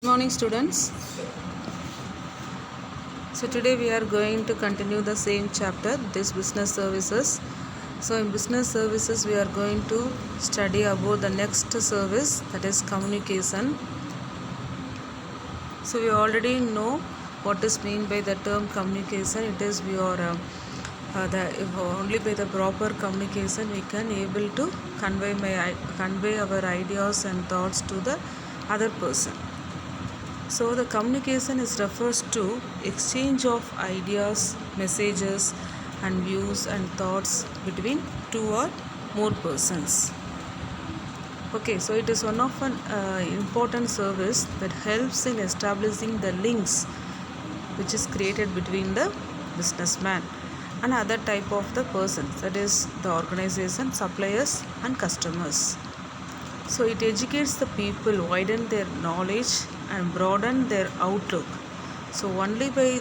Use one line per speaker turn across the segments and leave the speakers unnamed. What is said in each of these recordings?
Good morning, students. So today we are going to continue the same chapter, this business services. So in business services we are going to study about the next service, that is communication. So we already know what is meant by the term communication. It is we are if only by the proper communication we can able to convey our ideas and thoughts to the other person. So the communication is refers to exchange of ideas, messages and views and thoughts between two or more persons. Okay, so it is one of an important service that helps in establishing the links which is created between the businessman and other type of the persons, that is the organization, suppliers and customers. So it educates the people, widen their knowledge and broaden their outlook. So only by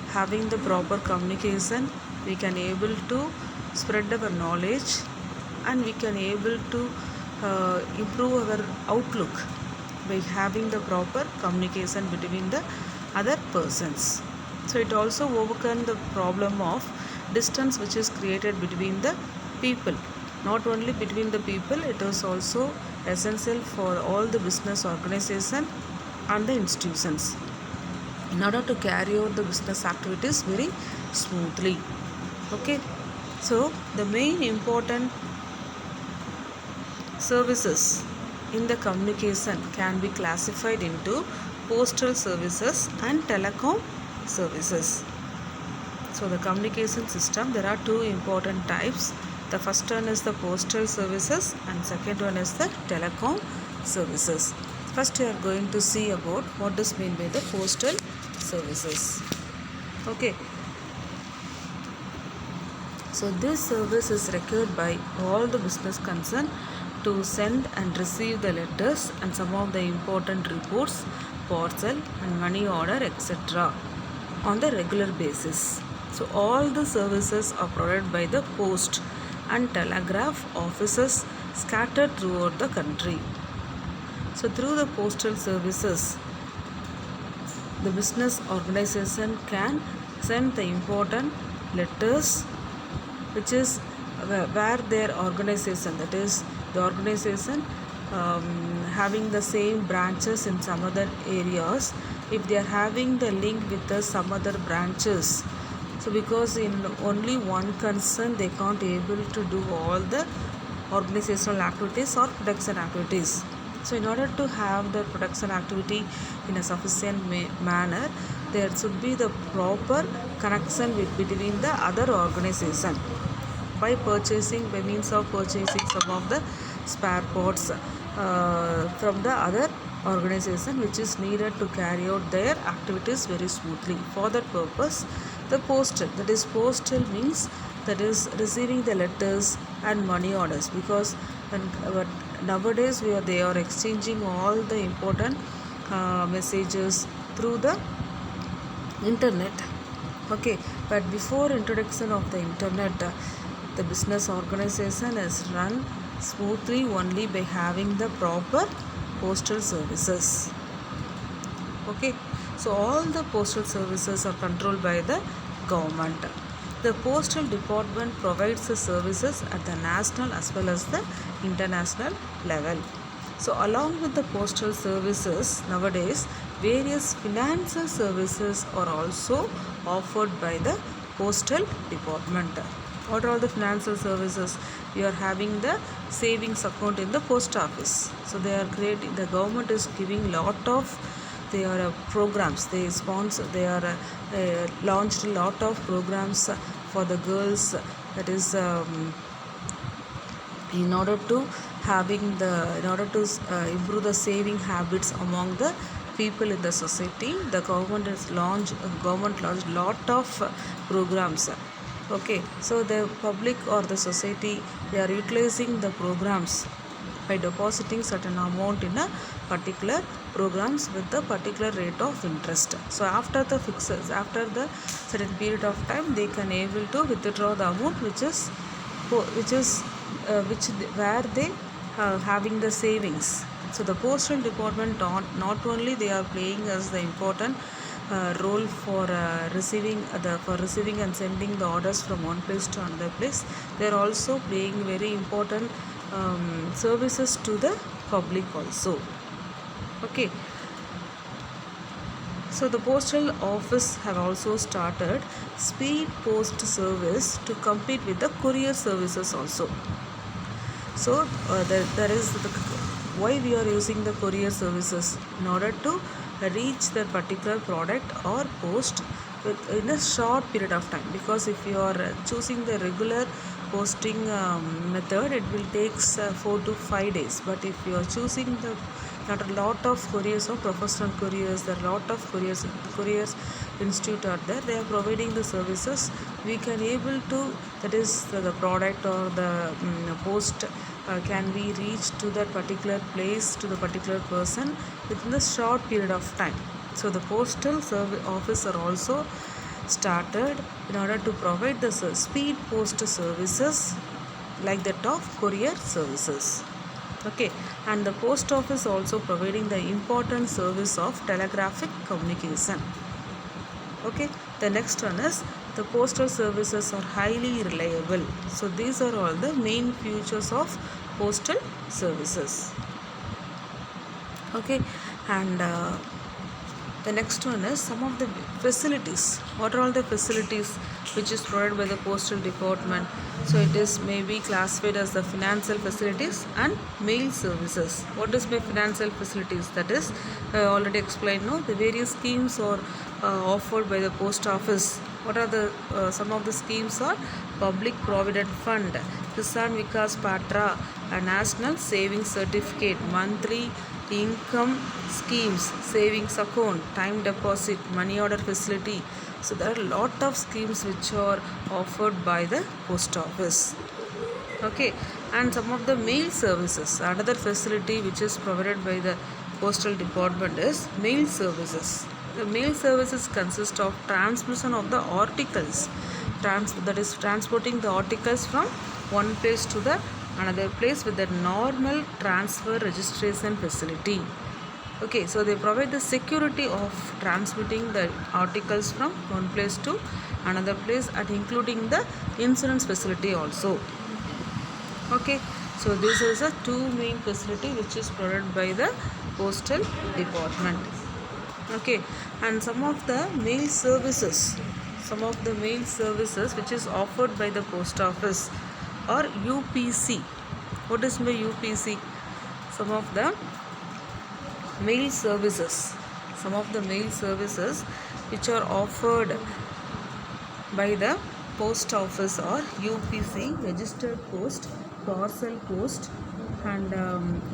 having the proper communication we can able to spread our knowledge and we can able to improve our outlook by having the proper communication between the other persons. So it also overcome the problem of distance which is created between the people. Not only between the people, it is also essential for all the business organization and the institutions in order to carry out the business activities very smoothly. Okay, so the main important services in the communication can be classified into postal services and telecom services. So the communication system, there are two important types. The first one is the postal services and second one is the telecom services. First we are going to see about what is meant by the postal services. Okay. So this service is required by all the business concerned to send and receive the letters and some of the important reports, parcel and money order, etc. on the regular basis. So all the services are provided by the post and telegraph offices scattered throughout the country. So through the postal services, the business organization can send the important letters which is where their organization, that is the organization having the same branches in some other areas, if they are having the link with the some other branches. So because in only one concern they can't able to do all the organizational activities or production activities. So in order to have the production activity in a sufficient manner, there should be the proper connection between the other organization by means of purchasing some of the spare parts from the other organization which is needed to carry out their activities very smoothly. For that purpose, the postal, that is postal means that is receiving the letters and money orders, because nowadays they are exchanging all the important messages through the internet. Okay, but before introduction of the internet, the business organization is run smoothly only by having the proper postal services. Okay, so all the postal services are controlled by the government. The postal department provides the services at the national as well as the international level. So along with the postal services, nowadays various financial services are also offered by the postal department. What are the financial services? We are having the savings account in the post office. So they are creating, the government is giving lot of their programs. They sponsor, they are launched a lot of programs for the girls, that is in order to improve the saving habits among the people in the society. The government launched lot of programs. Okay, so the public or the society, they are utilizing the programs by depositing certain amount in a particular programs with the particular rate of interest. So after the certain period of time, they can able to withdraw the amount where they having the savings. So the postal department not only they are playing as the important role for receiving and sending the orders from one place to another place, they are also playing very important services to the public also. Okay. So the postal office have also started speed post service to compete with the courier services also. So there is why we are using the courier services in order to reach that particular product or post in a short period of time, because if you are choosing the regular posting method, it will take 4 to 5 days. But if you are choosing the not a lot of couriers or professional couriers, there are a lot of couriers institute are there, they are providing the services. We can able to, that is the product or the post can be reached to that particular place, to the particular person within a short period of time. So the postal service office are also started in order to provide the speed post services like that of courier services. Okay, and the post office also providing the important service of telegraphic communication. Okay, the next one is the postal services are highly reliable. So these are all the main features of postal services. Okay, and the next one is some of the facilities. What are all the facilities which is provided by the postal department? So it is maybe classified as the financial facilities and mail services. What is by financial facilities? That is, I already explained. No, the various schemes are offered by the post office. What are the some of the schemes are Public Provident Fund, Kisan Vikas Patra, a National Savings Certificate, monthly income schemes, savings account, time deposit, money order facility. So there are a lot of schemes which are offered by the post office. Okay, and some of the mail services, another facility which is provided by the postal department is mail services. The mail services consist of transmission of the articles, that is transporting the articles from one place to the another place with the normal transfer registration facility. Okay, so they provide the security of transmitting the articles from one place to another place, and including the insurance facility also. Okay, so this is a two main facility which is provided by the postal department. Okay, and some of the mail services which is offered by the post office or UPC. What is my UPC? Some of the mail services which are offered by the post office or UPC: registered post, parcel post, and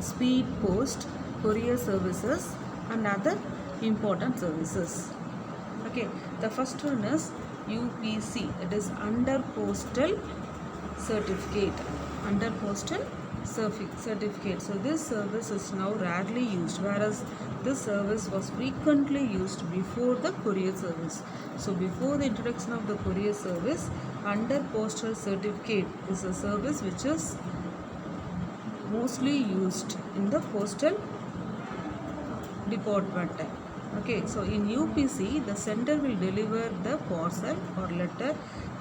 speed post, courier services, and other important services. Okay, the first one is UPC, it is under postal certificate. So this service is now rarely used, whereas this service was frequently used before the courier service. So before the introduction of the courier service, under postal certificate is a service which is mostly used in the postal department. Okay, so in UPC, the sender will deliver the parcel or letter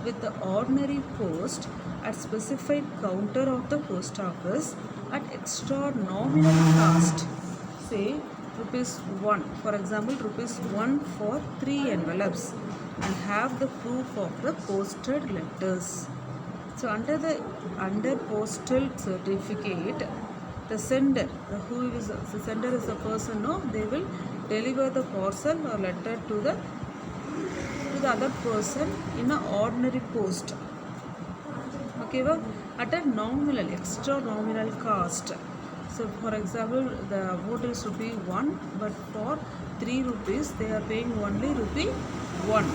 with the ordinary post at specified counter of the post office at extra nominal cost, say ₹1, for example ₹1 for 3 envelopes, and have the proof of the posted letters. So under postal certificate, the sender is the person, no, they will deliver the parcel or letter to the other person in an ordinary post. Okay, well, at a extra nominal cost. So for example, the amount is ₹1, but for ₹3 they are paying only ₹1,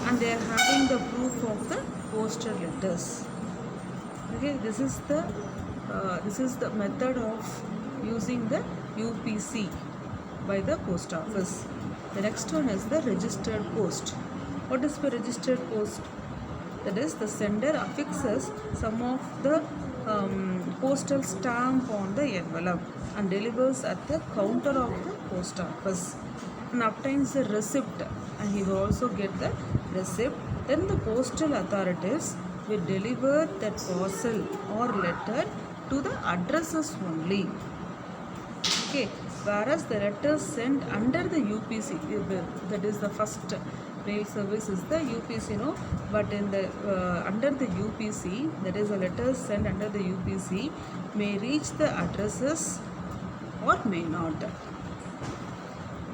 and they are having the proof of the postal letters. Okay, this is the method of using the UPC by the post office. The next one is the registered post. What is the registered post? That is, the sender affixes some of the postal stamp on the envelope and delivers at the counter of the post office and obtains the receipt, and he will also get the receipt. Then the postal authorities will deliver that parcel or letter to the addresses only. Okay, whereas the letters sent under the UPC, that is the first mail service is the UPC, no, but in the under the UPC, that is the letters sent under the UPC may reach the addresses or may not.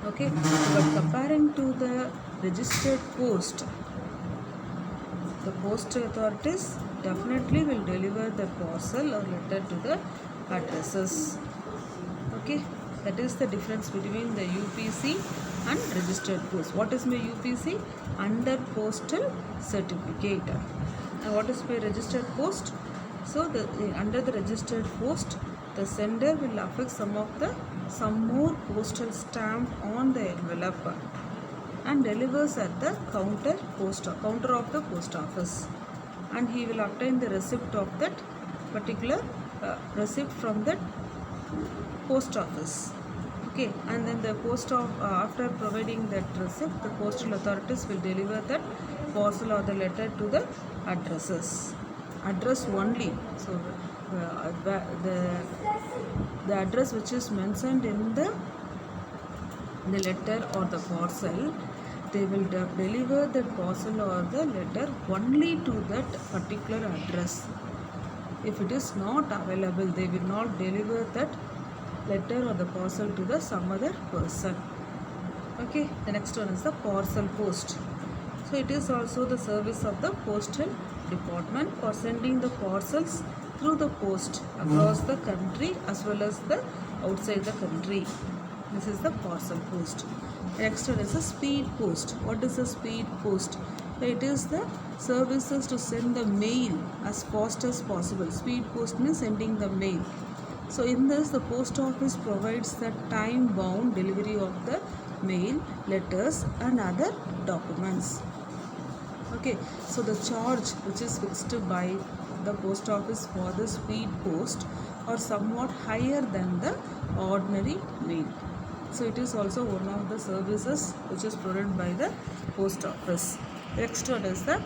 Okay, but comparing to the registered post, the postal authorities definitely will deliver the parcel or letter to the addresses. Okay, that is the difference between the UPC and registered post. What is my UPC? Under postal certificate. And what is my registered post? So under the registered post, the sender will affix some more postal stamp on the envelope and delivers at the counter of the post office, and he will obtain the receipt of that particular receipt from that post office. Okay, and then the after providing that receipt, the postal authorities will deliver that parcel or the letter to the address only. So the address which is mentioned in the letter or the parcel, they will deliver the parcel or the letter only to that particular address. If it is not available, they will not deliver that letter or the parcel to some other person. Okay, the next one is the parcel post. So it is also the service of the postal department for sending the parcels through the post across the country as well as the outside the country. This is the parcel post. The next one is the speed post. What is a speed post? It is the services to send the mail as fast as possible. Speed post means sending the mail. So in this, the post office provides the time-bound delivery of the mail, letters and other documents. Okay, so the charge which is fixed by the post office for the speed post are somewhat higher than the ordinary mail. So it is also one of the services which is provided by the post office. Next one is the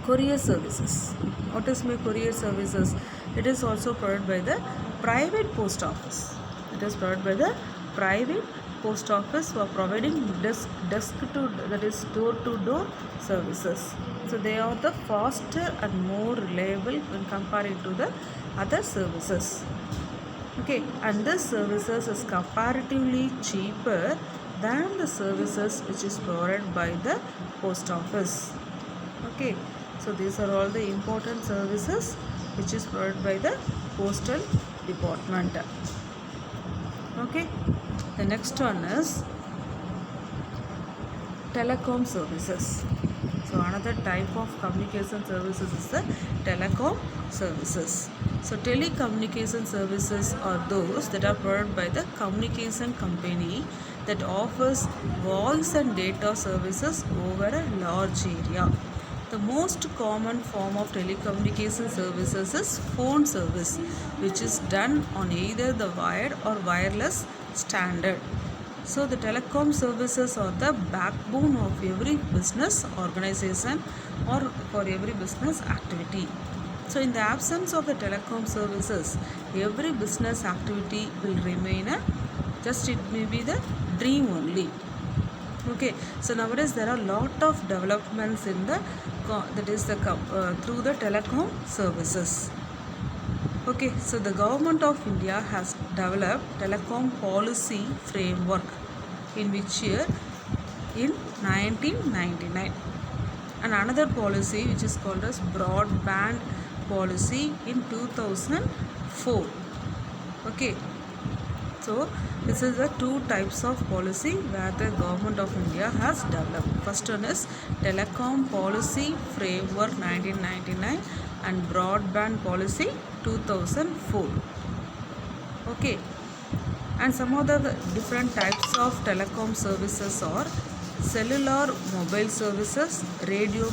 courier services. What is my courier services? It is also provided by the private post office. It is provided by the private post office for providing door-to-door services. So they are the faster and more reliable when compared to the other services. Okay, and this services is comparatively cheaper than the services which is provided by the post office. Okay, so these are all the important services which is provided by the postal department. Okay, the next one is telecom services. So another type of communication services is the telecom services. So telecommunication services are those that are provided by the communication company that offers voice and data services over a large area. The most common form of telecommunication services is phone service, which is done on either the wired or wireless standard. So the telecom services are the backbone of every business organization or for every business activity. So in the absence of the telecom services, every business activity will remain it may be the dream only. Okay, so nowadays there are a lot of developments in the through the telecom services. Okay, so the government of India has developed telecom policy framework in which year? In 1999. And another policy which is called as broadband policy in 2004. Okay, so this is the two types of policy where the government of India has developed. First one is telecom policy framework 1999 and broadband policy 2004. Okay, and some of the different types of telecom services are cellular mobile services, radio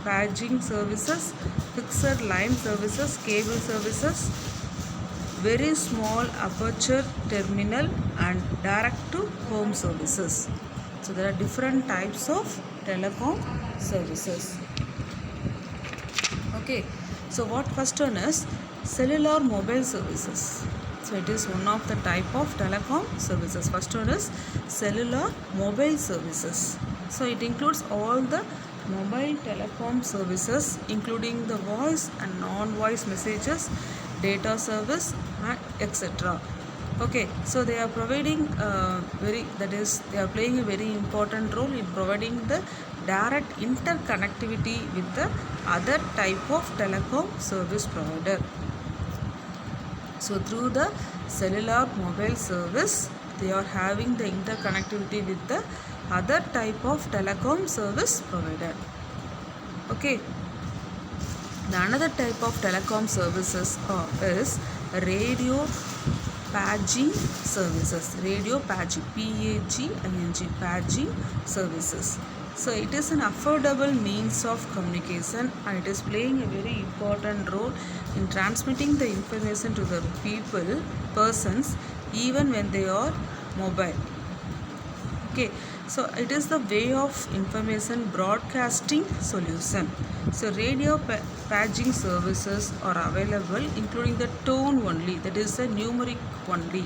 paging services, fixed line services, cable services, very small aperture terminal, and direct to home services. So there are different types of telecom services. Okay, so what first one is cellular mobile services. So it is one of the type of telecom services. First one is cellular mobile services. So it includes all the mobile telecom services, including the voice and non-voice messages, data service, and etc. Okay, so they are providing they are playing a very important role in providing the direct interconnectivity with the other type of telecom service provider. So through the cellular mobile service, they are having the interconnectivity with the other type of telecom service provider. Okay. The another type of telecom services is radio paging services. Radio paging, P-A-G-I-N-G, paging services. So it is an affordable means of communication, and it is playing a very important role in transmitting the information to the persons, even when they are mobile. Okay, so it is the way of information broadcasting solution. So radio paging services are available, including the tone only, that is the numeric only,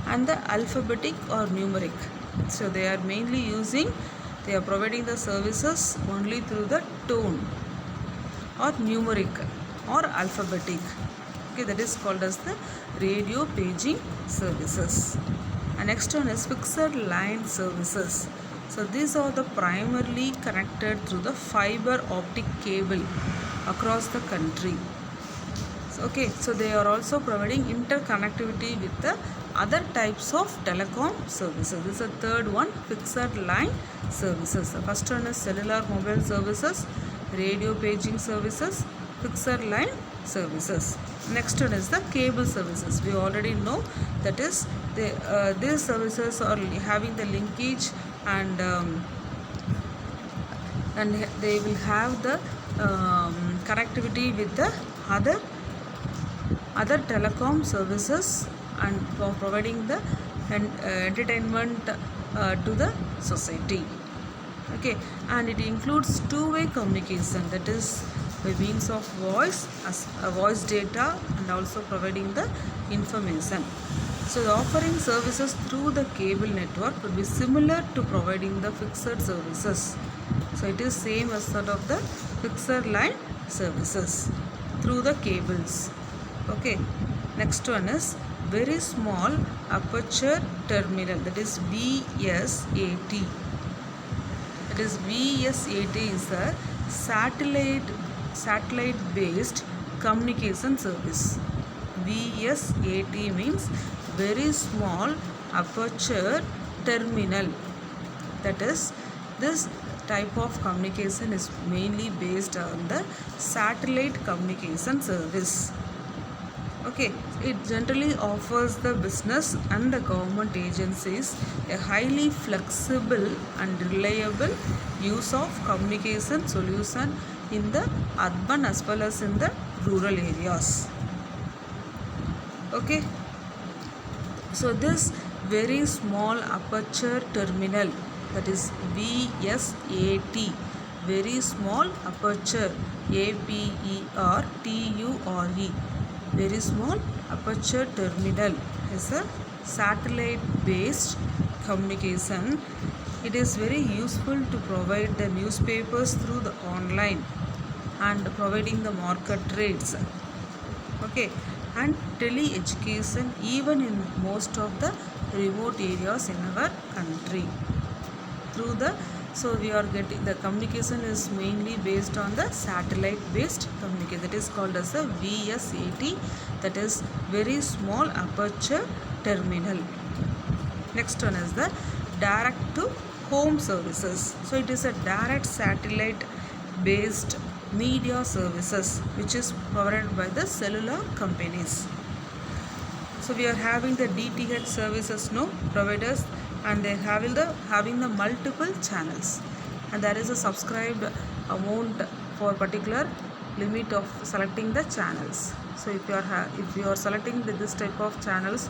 and the alphabetic or numeric. So they are providing the services only through the tone or numeric or alphabetic. Okay, that is called as the radio paging services. And next one is fixed line services. So these are the primarily connected through the fiber optic cable across the country. So they are also providing interconnectivity with the other types of telecom services. This is the third one, fixed line services. The first one is cellular mobile services, radio paging services, fixed line services. Next one is the cable services. We already know that is these services are having the linkage, and they will have the connectivity with the other telecom services, and for providing the entertainment to the society. Okay, and it includes two-way communication, that is by means of voice data, and also providing the information. So the offering services through the cable network will be similar to providing the fixed services. So it is same as that of the fixed line services through the cables. Okay, next one is very small aperture terminal, that is VSAT. That is VSAT is a satellite based communication service. VSAT means very small aperture terminal. That is, this type of communication is mainly based on the satellite communication service. Okay, it generally offers the business and the government agencies a highly flexible and reliable use of communication solution in the urban as well as in the rural areas. Okay, so this very small aperture terminal, that is VSAT, very small aperture, APERTURE, very small aperture terminal is a satellite based communication. It is very useful to provide the newspapers through the online and providing the market rates. Okay, and tele-education even in most of the remote areas in our country. So we are getting the communication is mainly based on the satellite based communication, that is called as the VSAT, that is very small aperture terminal. Next one is the direct to home services. So it is a direct satellite based media services which is provided by the cellular companies. So we are having the DTH services providers, and they having the multiple channels, and there is a subscribed amount for particular limit of selecting the channels. So if you are selecting this type of channels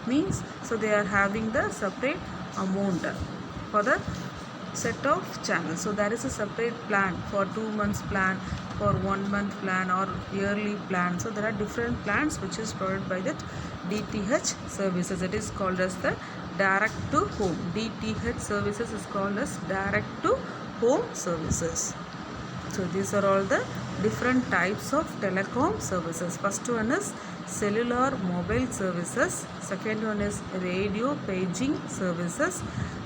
means, so they are having the separate amount for the set of channels. So there is a separate plan for 2 months plan, for 1 month plan, or yearly plan. So there are different plans which is provided by that DTH services. It is called as the direct to home. DTH services is called as direct to home services. So these are all the different types of telecom services. First one is cellular mobile services. Second one is radio paging services,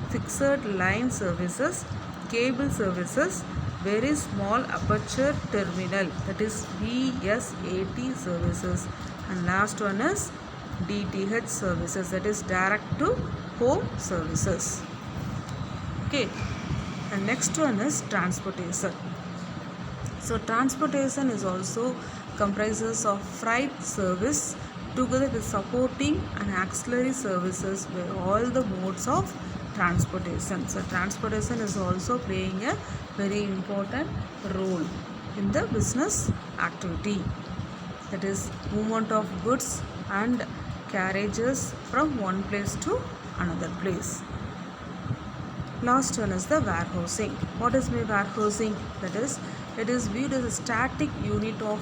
fixed line services, cable services, very small aperture terminal, that is VSAT services, and last one is DTH services, that is direct to home services. Okay, and next one is transportation. So transportation is also comprises of freight service together with supporting and auxiliary services by all the modes of transportation. So transportation is also playing a very important role in the business activity, that is movement of goods and carriages from one place to another place. Last one is the warehousing. What is warehousing? That is, it is viewed as a static unit of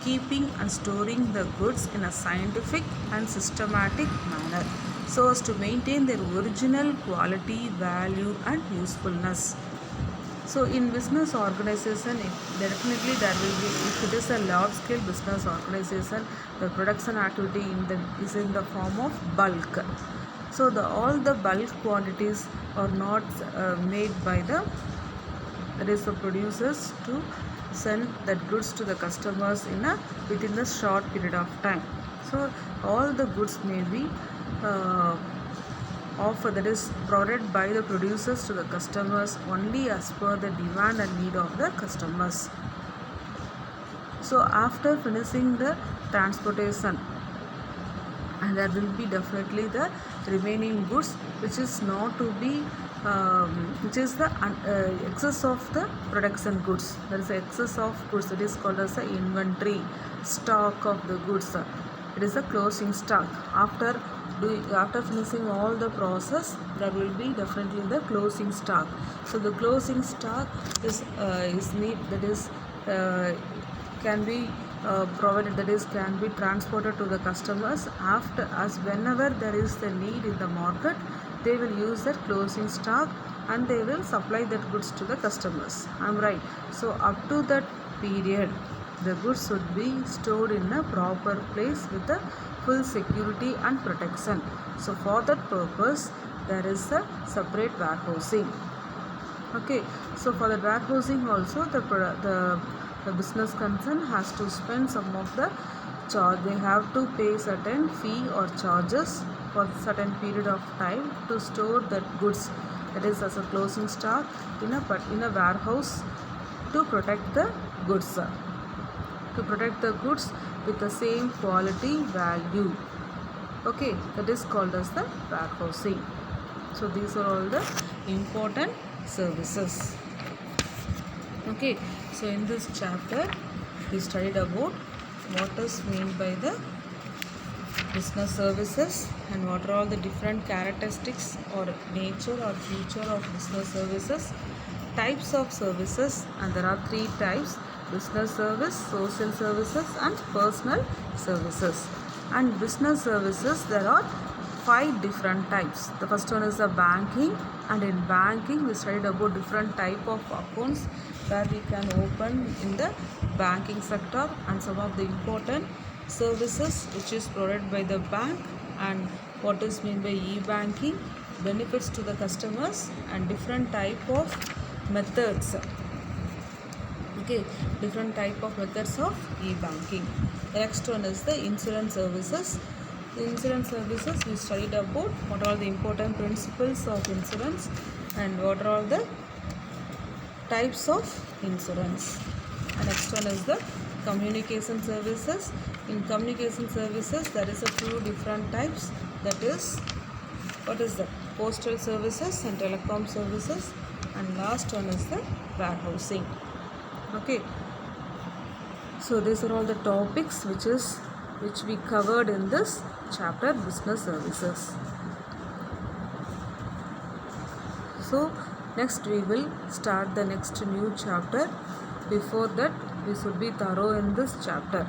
keeping and storing the goods in a scientific and systematic manner so as to maintain their original quality, value and usefulness. So in business organization, definitely there will be, if it is a large scale business organization, the production activity is in the form of bulk. So all the bulk quantities are not made by the producers to send that goods to the customers within the short period of time. So all the goods may be offered, that is provided by the producers to the customers only as per the demand and need of the customers. So after finishing the transportation, and there will be definitely the remaining goods which is not to be which is the excess of the production goods. There is excess of goods, that is called as the inventory stock of the goods. It is a closing stock. After finishing all the process, there will be definitely the closing stock. So the closing stock is can be provided, that is can be transported to the customers after, as whenever there is the need in the market, they will use that closing stock and they will supply that goods to the customers. I'm right. So up to that period, the goods should be stored in a proper place with the full security and protection. So for that purpose, there is a separate warehousing. Okay, so for the warehousing also, the business concern has to spend some of the charge. They have to pay certain fee or charges for certain period of time to store that goods, that is as a closing stock in a warehouse, to protect the goods, with the same quality value. Okay, that is called as the warehousing. So these are all the important services. Okay, so in this chapter we studied about what is meant by the business services and what are all the different characteristics or nature or feature of business services, types of services, and there are 3 types: business service, social services and personal services. And business services, there are 5 different types. The first one is the banking, and in banking we studied about different type of accounts where we can open in the banking sector, and some of the important services which is provided by the bank, and what is meant by e-banking, benefits to the customers, and different type of methods. Okay, different type of methods of e-banking. The next one is the insurance services. The insurance services, we studied about what are the important principles of insurance and what are all the types of insurance. And next one is the communication services. In communication services, there is a few different types. That is, what is the postal services and telecom services, and last one is the warehousing. Okay, So these are all the topics which we covered in this chapter, business services. So next we will start the next new chapter. Before that, we should be thorough in this chapter.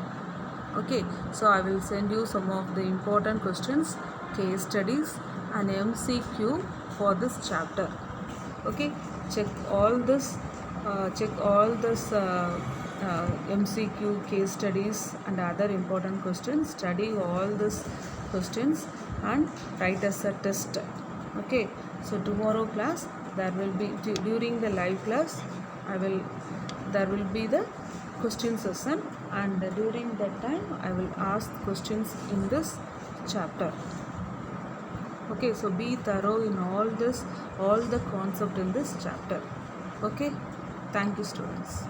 Okay, so I will send you some of the important questions, case studies and MCQ for this chapter. Okay, check all this MCQ, case studies and other important questions. Study all these questions and write as a test. Okay, so tomorrow class there will be, during the live class there will be the question session, and during that time I will ask questions in this chapter. Okay, so be thorough in all the concept in this chapter. Okay, thank you students.